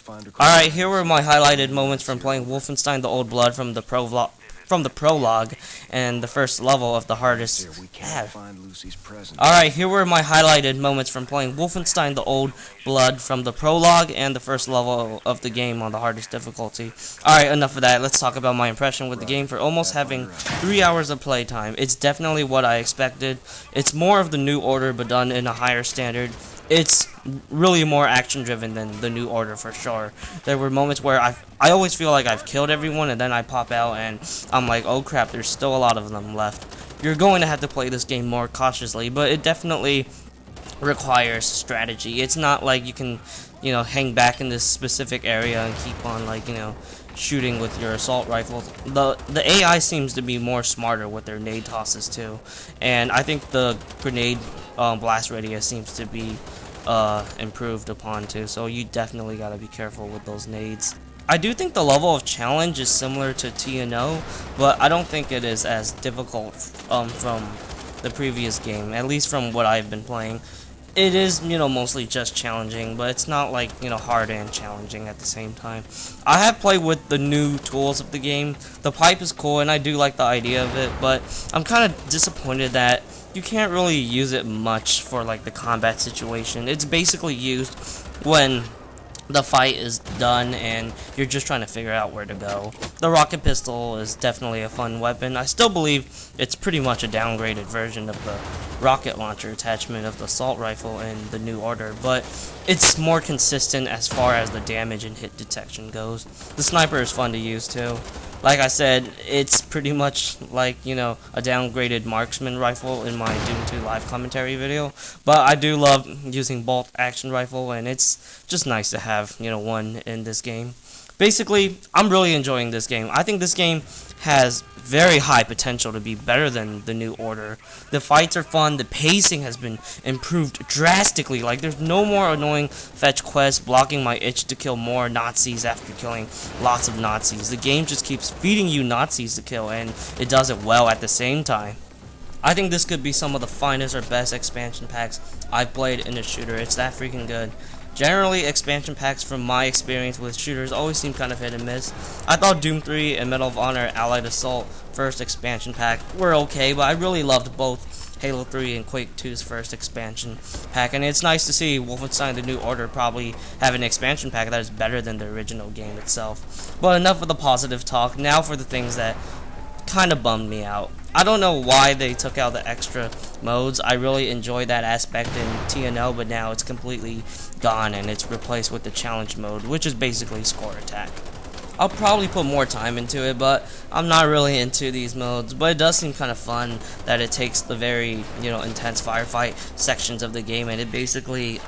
Alright, here were my highlighted moments from playing Wolfenstein the Old Blood from the prologue and the first level of the hardest. Alright, here were my highlighted moments from playing Wolfenstein the Old Blood from the prologue and the first level of the game on the hardest difficulty. Alright, enough of that. Let's talk about my impression with the game for almost having 3 hours of playtime. It's definitely what I expected. It's more of the New Order but done in a higher standard. It's really more action driven than the New Order for sure. There were moments where I always feel like I've killed everyone and then I pop out and I'm like, oh crap, there's still a lot of them left. You're going to have to play this game more cautiously, but it definitely requires strategy. It's not like you can, hang back in this specific area and keep on shooting with your assault rifle. The AI seems to be more smarter with their nade tosses too, and I think the grenade blast radius seems to be improved upon too, so you definitely gotta be careful with those nades. I do think the level of challenge is similar to TNO, but I don't think it is as difficult from the previous game, at least from what I've been playing. It is, mostly just challenging, but it's not like, hard and challenging at the same time. I have played with the new tools of the game. The pipe is cool, and I do like the idea of it, but I'm kind of disappointed that you can't really use it much for, the combat situation. It's basically used when the fight is done and you're just trying to figure out where to go. The rocket pistol is definitely a fun weapon. I still believe it's pretty much a downgraded version of the rocket launcher attachment of the assault rifle in the New Order, but it's more consistent as far as the damage and hit detection goes. The sniper is fun to use too. Like I said, it's pretty much like, a downgraded marksman rifle in my Doom 2 live commentary video. But I do love using bolt action rifle, and it's just nice to have, one in this game. Basically, I'm really enjoying this game. I think this game has very high potential to be better than the New Order. The fights are fun, the pacing has been improved drastically. There's no more annoying fetch quests blocking my itch to kill more Nazis after killing lots of Nazis. The game just keeps feeding you Nazis to kill, and it does it well at the same time. I think this could be some of the finest or best expansion packs I've played in a shooter. It's that freaking good. Generally, expansion packs from my experience with shooters always seem kind of hit and miss. I thought Doom 3 and Medal of Honor Allied Assault first expansion pack were okay, but I really loved both Halo 3 and Quake 2's first expansion pack, and it's nice to see Wolfenstein the New Order probably have an expansion pack that is better than the original game itself. But enough of the positive talk, now for the things that kind of bummed me out. I don't know why they took out the extra modes. I really enjoyed that aspect in TNO, but now it's completely gone and it's replaced with the challenge mode, which is basically score attack. I'll probably put more time into it, but I'm not really into these modes. But it does seem kind of fun that it takes the very, intense firefight sections of the game and it basically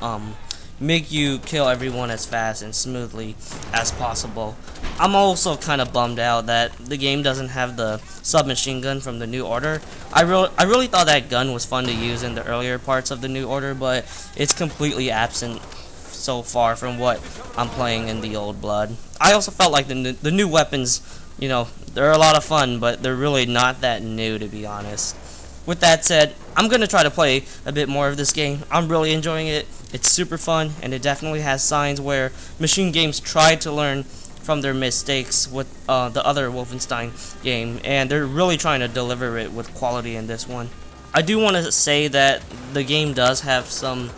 make you kill everyone as fast and smoothly as possible. I'm also kind of bummed out that the game doesn't have the submachine gun from the New Order. I really thought that gun was fun to use in the earlier parts of the New Order, but it's completely absent so far from what I'm playing in the Old Blood. I also felt like the new weapons, they're a lot of fun, but they're really not that new, to be honest. With that said, I'm going to try to play a bit more of this game. I'm really enjoying it. It's super fun, and it definitely has signs where Machine Games tried to learn from their mistakes with the other Wolfenstein game, and they're really trying to deliver it with quality in this one. I do want to say that the game does have some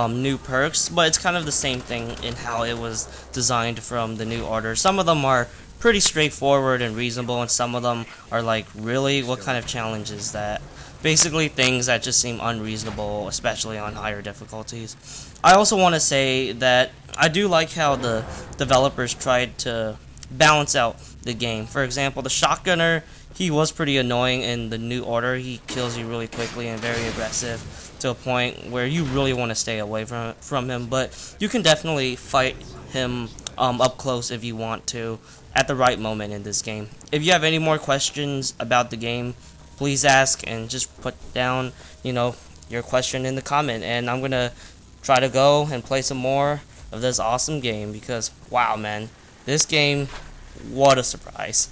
new perks, but it's kind of the same thing in how it was designed from the New Order. Some of them are pretty straightforward and reasonable, and some of them are like, really, what kind of challenge is that? Basically things that just seem unreasonable, especially on higher difficulties. I also want to say that I do like how the developers tried to balance out the game. For example, the shotgunner, he was pretty annoying in the New Order. He kills you really quickly and very aggressive to a point where you really want to stay away from him, but you can definitely fight him up close if you want to at the right moment in this game. If you have any more questions about the game, please ask and just put down, your question in the comment, and I'm gonna try to go and play some more of this awesome game because, wow, man, this game, what a surprise.